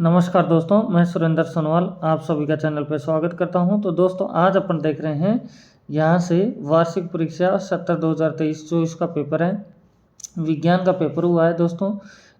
नमस्कार दोस्तों, मैं सुरेंद्र सोनवाल आप सभी का चैनल पर स्वागत करता हूं। तो दोस्तों आज अपन देख रहे हैं यहां से वार्षिक परीक्षा 70-2023-24 का पेपर है। विज्ञान का पेपर हुआ है दोस्तों।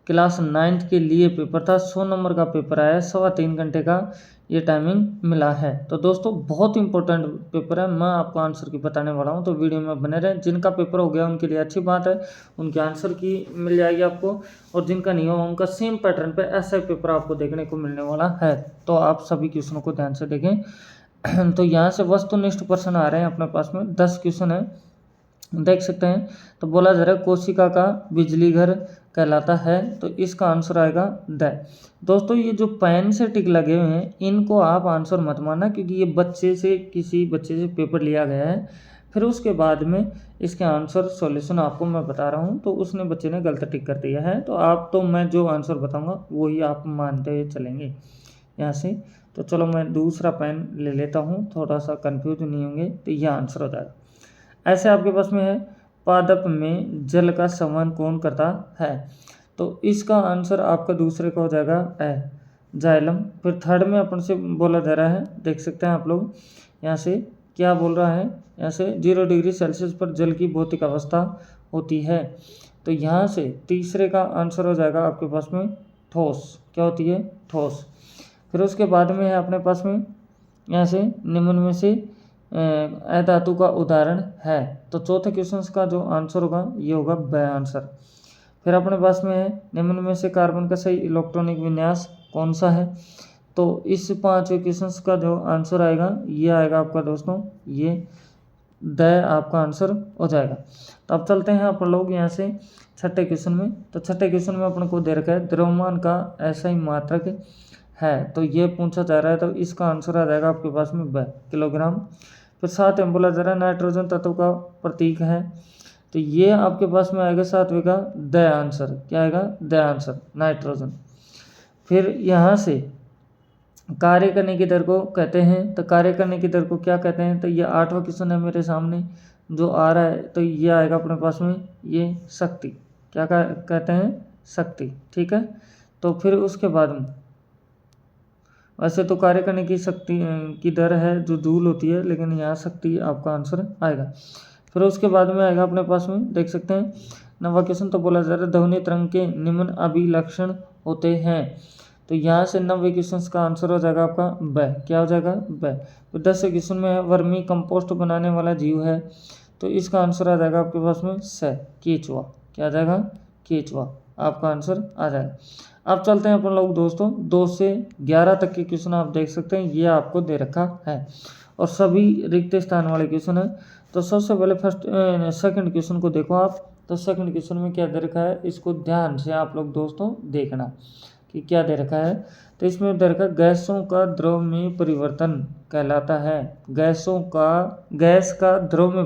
क्लास 9th के लिए पेपर था। 100 नंबर का पेपर आया है। 3.25 घंटे का ये टाइमिंग मिला है। तो दोस्तों बहुत इंपॉर्टेंट पेपर है। मैं आपको आंसर की बताने वाला हूं, तो वीडियो में बने रहें। जिनका पेपर हो गया उनके लिए अच्छी बात है, उनके आंसर की मिल जाएगी आपको, और जिनका नहीं हुआ उनका सेम पैटर्न पे ऐसा ही पेपर आपको देखने को मिलने वाला है। तो आप सभी क्वेश्चनों को ध्यान से देखें। तो यहाँ से वस्तुनिष्ठ प्रश्न आ रहे हैं अपने पास में। 10 क्वेश्चन है, देख सकते हैं। तो बोला जा रहा है कोशिका का बिजली घर कहलाता है, तो इसका आंसर आएगा द। दोस्तों ये जो पेन से टिक लगे हुए हैं इनको आप आंसर मत मानना, क्योंकि ये किसी बच्चे से पेपर लिया गया है। फिर उसके बाद में इसके आंसर सॉल्यूशन आपको मैं बता रहा हूँ, तो उसने बच्चे ने गलत टिक कर दिया है। तो मैं जो आंसर बताऊँगा वही आप मानते हुए चलेंगे यहाँ से। तो चलो मैं दूसरा पेन ले लेता हूँ, थोड़ा सा कन्फ्यूज नहीं होंगे। तो यह आंसर हो जाएगा। ऐसे आपके पास में है, पादप में जल का संवहन कौन करता है? तो इसका आंसर आपका दूसरे का हो जाएगा ए, जाइलम। फिर थर्ड में अपन से बोला जा रहा है, देख सकते हैं आप लोग यहाँ से क्या बोल रहा है। यहाँ से 0 डिग्री सेल्सियस पर जल की भौतिक अवस्था होती है। तो यहाँ से तीसरे का आंसर हो जाएगा आपके पास में ठोस। क्या होती है? ठोस। फिर उसके बाद में है अपने पास में यहाँ से निम्न में से अधातु का उदाहरण है। तो चौथे क्वेश्चन का जो आंसर होगा ये होगा ब आंसर। फिर अपने पास में है निम्न में से कार्बन का सही इलेक्ट्रॉनिक विन्यास कौन सा है? तो इस 5वें क्वेश्चन का जो आंसर आएगा ये आएगा आपका दोस्तों ये द आपका आंसर हो जाएगा। तो अब चलते हैं अपन लोग यहाँ से छठे क्वेश्चन में। तो छठे क्वेश्चन में अपन को दे रखा है द्रव्यमान का ऐसा ही मात्रक है, तो ये पूछा जा रहा है। तो इसका आंसर आ जाएगा आपके पास में ब किलोग्राम। फिर 7 में बोला जा रहा है नाइट्रोजन तत्व का प्रतीक है, तो ये आपके पास में आएगा 7वें का द आंसर। क्या आएगा? The answer, nitrogen. फिर यहाँ से कार्य करने की दर को कहते हैं, तो कार्य करने की दर को क्या कहते हैं? तो ये 8वां क्वेश्चन है मेरे सामने जो आ रहा है। तो ये आएगा अपने पास में ये शक्ति। क्या कहते हैं? शक्ति। ठीक है। तो फिर उसके बाद में वैसे तो कार्य करने की शक्ति की दर है जो जूल होती है, लेकिन यहाँ शक्ति आपका आंसर आएगा। फिर उसके बाद में आएगा अपने पास में, देख सकते हैं 9वां क्वेश्चन। तो बोला जा रहा है ध्वनि तरंग के निम्न अभिलक्षण होते हैं। तो यहाँ से 9वें क्वेश्चन का आंसर हो जाएगा आपका ब। क्या हो जाएगा? ब। तो 10वें क्वेश्चन में है वर्मी कंपोस्ट बनाने वाला जीव है, तो इसका आंसर आ जाएगा आपके पास में स, केचुआ। क्या आ जाएगा? केचुआ आपका आंसर आ जाएगा। अब चलते हैं अपन लोग दोस्तों 2 से 11 तक के क्वेश्चन आप देख सकते हैं, ये आपको दे रखा है और सभी रिक्त स्थान वाले क्वेश्चन है। तो सबसे पहले सेकंड क्वेश्चन को देखो आप। तो सेकंड क्वेश्चन में क्या दे रखा है, इसको ध्यान से आप लोग दोस्तों देखना कि क्या दे रखा है। तो इसमें दे रखा है गैसों का द्रव में परिवर्तन कहलाता है। गैस का द्रव में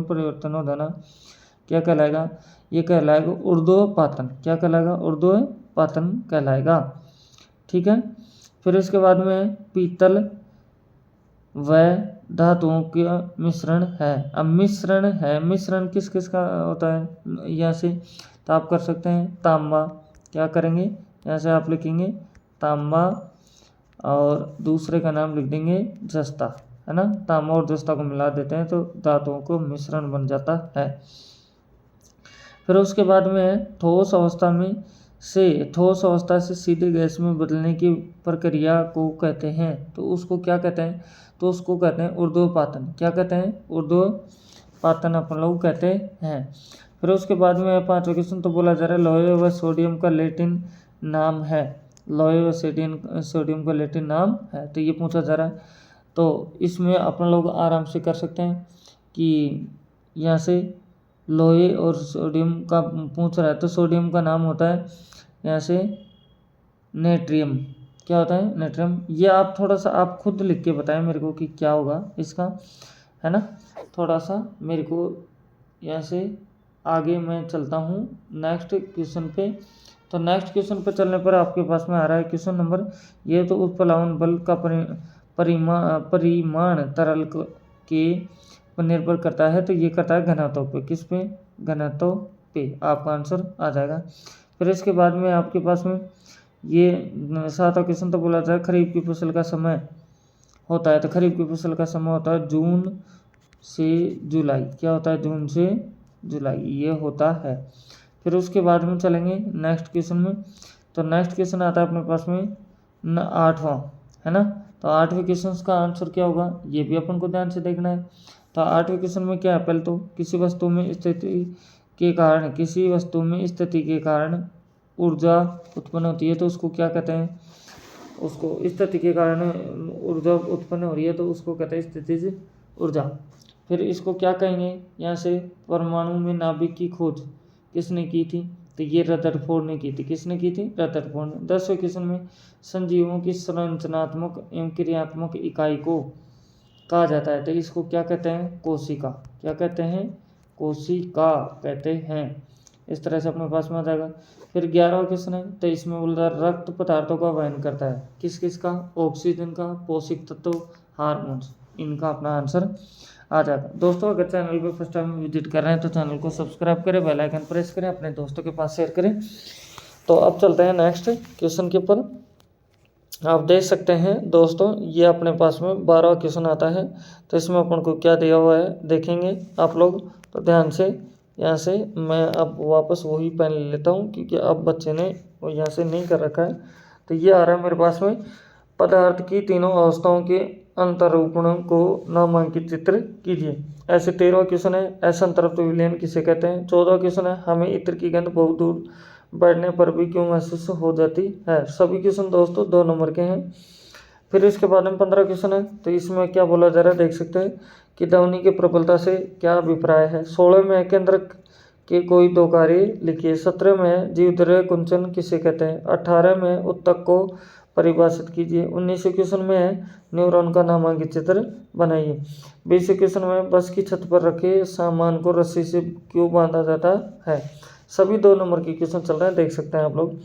परिवर्तन हो जाना क्या कहलाएगा? ये कहलाएगा ऊर्ध्वपातन। क्या कहलाएगा? ऊर्ध्वपातन कहलाएगा। ठीक है। फिर इसके बाद में पीतल व धातुओं का मिश्रण है। अब मिश्रण किस किस का होता है यहाँ से? तो आप कर सकते हैं तांबा। क्या करेंगे? यहाँ से आप लिखेंगे तांबा और दूसरे का नाम लिख देंगे जस्ता, है ना। तांबा और जस्ता को मिला देते हैं तो धातुओं को मिश्रण बन जाता है। फिर उसके बाद में ठोस अवस्था से सीधे गैस में बदलने की प्रक्रिया को कहते हैं, तो उसको क्या कहते हैं? तो उसको कहते हैं ऊर्ध्वपातन। क्या कहते हैं? ऊर्ध्वपातन अपन लोग कहते हैं। फिर उसके बाद में 5वां क्वेश्चन। तो बोला जा रहा है लोहे व सोडियम का लैटिन नाम है। लोहे व सोडियम का लैटिन नाम है, तो ये पूछा जा रहा है। तो इसमें अपन लोग आराम से कर सकते हैं कि यहाँ से लोहे और सोडियम का पूछ रहा है, तो सोडियम का नाम होता है यहाँ से नेट्रियम। क्या होता है? नेट्रियम। ये आप थोड़ा सा आप खुद लिख के बताएं मेरे को कि क्या होगा इसका, है ना। थोड़ा सा मेरे को यहाँ से आगे मैं चलता हूँ नेक्स्ट क्वेश्चन पे। तो नेक्स्ट क्वेश्चन पे चलने पर आपके पास में आ रहा है क्वेश्चन नंबर, ये तो उत्प्लावन बल का परिमाण तरल के पर निर्भर करता है, तो ये करता है घनत्व पे। किस पे? घनत्व पे आपका आंसर आ जाएगा। फिर इसके बाद में आपके पास में ये 7वां क्वेश्चन तो बोला जाए खरीफ की फसल का समय होता है, तो खरीफ की फसल का समय होता है जून से जुलाई। क्या होता है? जून से जुलाई ये होता है। फिर उसके बाद में चलेंगे नेक्स्ट क्वेश्चन में। तो नेक्स्ट क्वेश्चन आता है अपने पास में 8वां, है ना। तो 8वें क्वेश्चन का आंसर क्या होगा, ये भी अपन को ध्यान से देखना है। तो 8वें क्वेश्चन में क्या है, पहले तो किसी वस्तु में स्थिति के कारण ऊर्जा उत्पन्न होती है तो उसको क्या कहते हैं, उसको स्थिति के कारण ऊर्जा उत्पन्न हो रही है तो उसको कहते हैं स्थितिज ऊर्जा। फिर इसको क्या कहेंगे, यहाँ से परमाणु में नाभिक की खोज किसने की थी, तो ये रदरफोर्ड ने की थी। किसने की थी? रदरफोर्ड ने। 10वें क्वेश्चन में संजीवों की संरचनात्मक एवं क्रियात्मक इकाई को कहा जाता है, तो इसको क्या कहते हैं? कोशिका। क्या कहते हैं? कोशिका कहते हैं। इस तरह से अपने पास में आ जाएगा। फिर 11वां क्वेश्चन है, तो इसमें बोल रहा है रक्त पदार्थों का वहन करता है, किस किस का? ऑक्सीजन का, पोषक तत्व, हार्मोन्स, इनका अपना आंसर आ जाएगा। दोस्तों अगर चैनल पे फर्स्ट टाइम विजिट कर रहे हैं तो चैनल को सब्सक्राइब करें, बेल आइकन प्रेस करें, अपने दोस्तों के पास शेयर करें। तो अब चलते हैं नेक्स्ट क्वेश्चन के ऊपर। आप देख सकते हैं दोस्तों, ये अपने पास में 12वां क्वेश्चन आता है। तो इसमें अपन को क्या दिया हुआ है देखेंगे आप लोग, तो ध्यान से। यहाँ से मैं अब वापस वही पेन ले लेता हूँ क्योंकि अब बच्चे ने वो यहाँ से नहीं कर रखा है। तो ये आ रहा है मेरे पास में, पदार्थ की तीनों अवस्थाओं के अंतरूपण को नामांकित चित्र कीजिए। ऐसे 13वां क्वेश्चन है, असंतृप्त विलयन किसे कहते हैं। 14वां क्वेश्चन है, हमें इत्र की गंध बहुत दूर बैठने पर भी क्यों महसूस हो जाती है। सभी क्वेश्चन दोस्तों 2 नंबर के हैं। फिर इसके बाद में 15 क्वेश्चन है, तो इसमें क्या बोला जा रहा है देख सकते हैं कि ध्वनि की प्रबलता से क्या अभिप्राय है। 16 में केंद्र के कोई 2 कार्य लिखिए। 17 में जीवद्रव्य कुंचन किसे कहते हैं। 18 में उत्तक को परिभाषित कीजिए। 19वें क्वेश्चन में है न्यूरॉन का नामांकित चित्र बनाइए। 20वें क्वेश्चन में बस की छत पर रखे सामान को रस्सी से क्यों बांधा जाता है। सभी 2 नंबर के क्वेश्चन चल रहे हैं, देख सकते हैं आप लोग।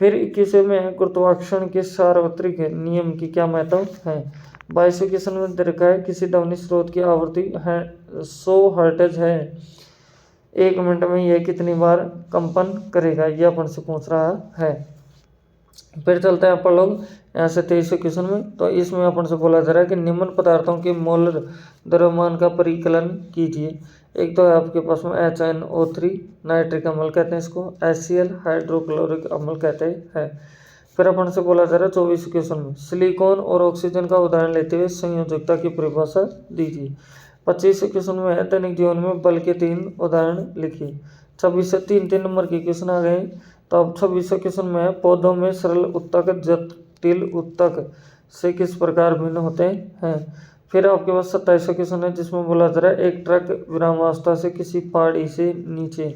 फिर 21वें में गुरुत्वाकर्षण के सार्वत्रिक नियम की क्या महत्व है। 22वें क्वेश्चन में देखा है किसी ध्वनि स्रोत की आवृत्ति 100 हर्ट्ज है, 1 मिनट में यह कितनी बार कंपन करेगा, यह अपन से पूछ रहा है। फिर चलते हैं अपन लोग यहाँ से 23वें क्वेश्चन में। तो इसमें अपन से बोला जा रहा है कि निम्न पदार्थों के मोलर द्रव्यमान का परिकलन कीजिए। एक तो है आपके पास में HNO3 नाइट्रिक अम्ल कहते हैं इसको, HCl हाइड्रोक्लोरिक अम्ल कहते हैं। फिर अपन से बोला जा रहा है 24वें क्वेश्चन में सिलिकॉन और ऑक्सीजन का उदाहरण लेते हुए संयोजकता की परिभाषा दीजिए। 25वें क्वेश्चन में है दैनिक जीवन में बल के 3 उदाहरण लिखिए। 26 से 3 नंबर के क्वेश्चन आ गए। तो अब 26वें क्वेश्चन में है पौधों में सरल उत्तक जटिल उत्तक से किस प्रकार भिन्न होते हैं। फिर आपके पास 27वां क्वेश्चन है जिसमें बोला जा रहा है एक ट्रक विरामावस्था से किसी पहाड़ी से नीचे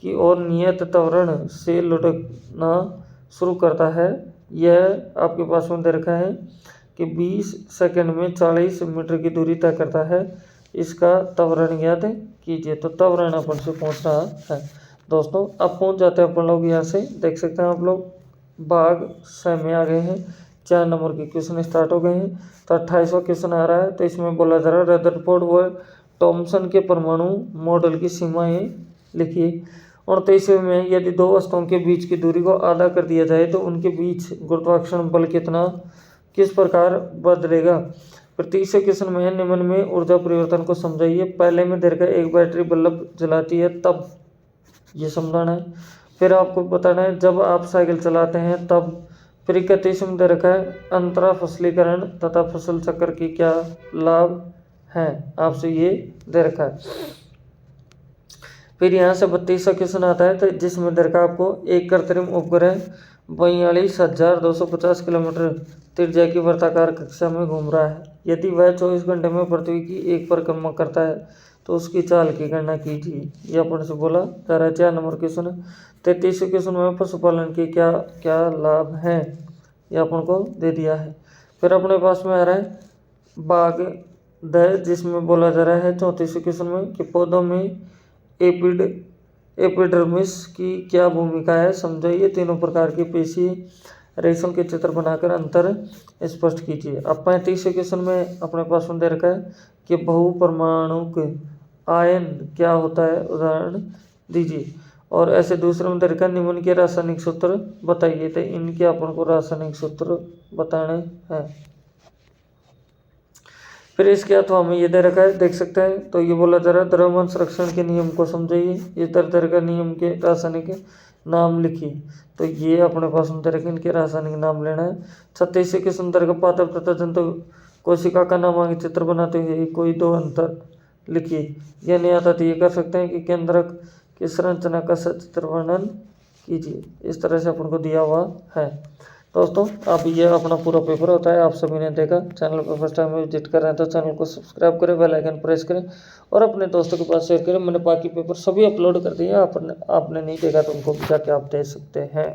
की ओर नियत त्वरण से लुढ़कना शुरू करता है। यह आपके पास में दे रखा है कि 20 सेकंड में 40 मीटर की दूरी तय करता है। इसका त्वरण ज्ञात कीजिए। तो त्वरण अपन से पूछ रहा है। दोस्तों अब पहुंच जाते हैं अपन लोग यहाँ से, देख सकते हैं आप लोग भाग 6 में आ गए हैं। 4 नंबर के क्वेश्चन स्टार्ट हो गए हैं। तो 28वां क्वेश्चन आ रहा है। तो इसमें बोला जा रहा है रदरफोर्ड व थॉमसन के परमाणु मॉडल की सीमाएं लिखिए। 29वें में यदि 2 वस्तुओं के बीच की दूरी को आधा कर दिया जाए तो उनके बीच गुरुत्वाकर्षण बल किस प्रकार बदलेगा। फिर 30वें क्वेश्चन में है निम्न में ऊर्जा परिवर्तन को समझाइए। पहले में देखा एक बैटरी बल्ब जलाती है तब, ये समझाना है। फिर आपको बताना है जब आप साइकिल चलाते हैं तब। फिर 31 में दे रखा है अंतरा फसलीकरण तथा फसल चक्र की क्या लाभ है, आपसे ये दे रखा है। फिर यहाँ से 32वां क्वेश्चन आता है तो जिसमें दे रखा आपको एक कृत्रिम उपग्रह 42,250 किलोमीटर त्रिज्या की वृत्ताकार कक्षा में घूम रहा है। यदि वह 24 घंटे में पृथ्वी की एक परिक्रमा करता है तो उसकी चाल की गणना कीजिए। यह अपन से बोला जा रहा है। 4 नंबर क्वेश्चन है। 33वें क्वेश्चन में पशुपालन के क्या क्या लाभ हैं, यह अपन को दे दिया है। फिर अपने पास में आ रहा है बाग जिसमें बोला जा रहा है 34वें क्वेश्चन में कि पौधों में एपिडर्मिस की क्या भूमिका है, समझाइए। तीनों प्रकार की पेशी रेशम के चित्र बनाकर अंतर स्पष्ट कीजिए। अब 35वें क्वेश्चन में अपने पास में दे रखा है कि बहुपरमाणुक आयन क्या होता है, उदाहरण दीजिए। और ऐसे दूसरे में तरीका निम्न के रासायनिक सूत्र बताइए, तो इनके अपन को रासायनिक सूत्र बताने हैं। फिर इसके अथवा हमें ये दे रखा है, देख सकते हैं। तो ये बोला जा रहा है द्रव्यमान संरक्षण के नियम को समझाइए, ये तरह का नियम के रासायनिक नाम लिखिए। तो ये अपने पास दे रखे, इनके रासायनिक नाम लेना है। 36 के सुंदर का पात्र तथा जंतु कोशिका का नाम आगे चित्र बनाते हुए कोई दो अंतर लिखिए। यह नहीं आता तो ये कर सकते हैं कि केंद्रक की संरचना का सचित्र वर्णन कीजिए। इस तरह से अपन को दिया हुआ है। दोस्तों अब ये अपना पूरा पेपर होता है, आप सभी ने देखा। चैनल पर फर्स्ट टाइम विजिट कर रहे हैं तो चैनल को सब्सक्राइब करें, बेल आइकन प्रेस करें और अपने दोस्तों के पास शेयर करें। मैंने बाकी पेपर सभी अपलोड कर दिए, आपने नहीं देखा तो उनको भी जाके आप देख सकते हैं।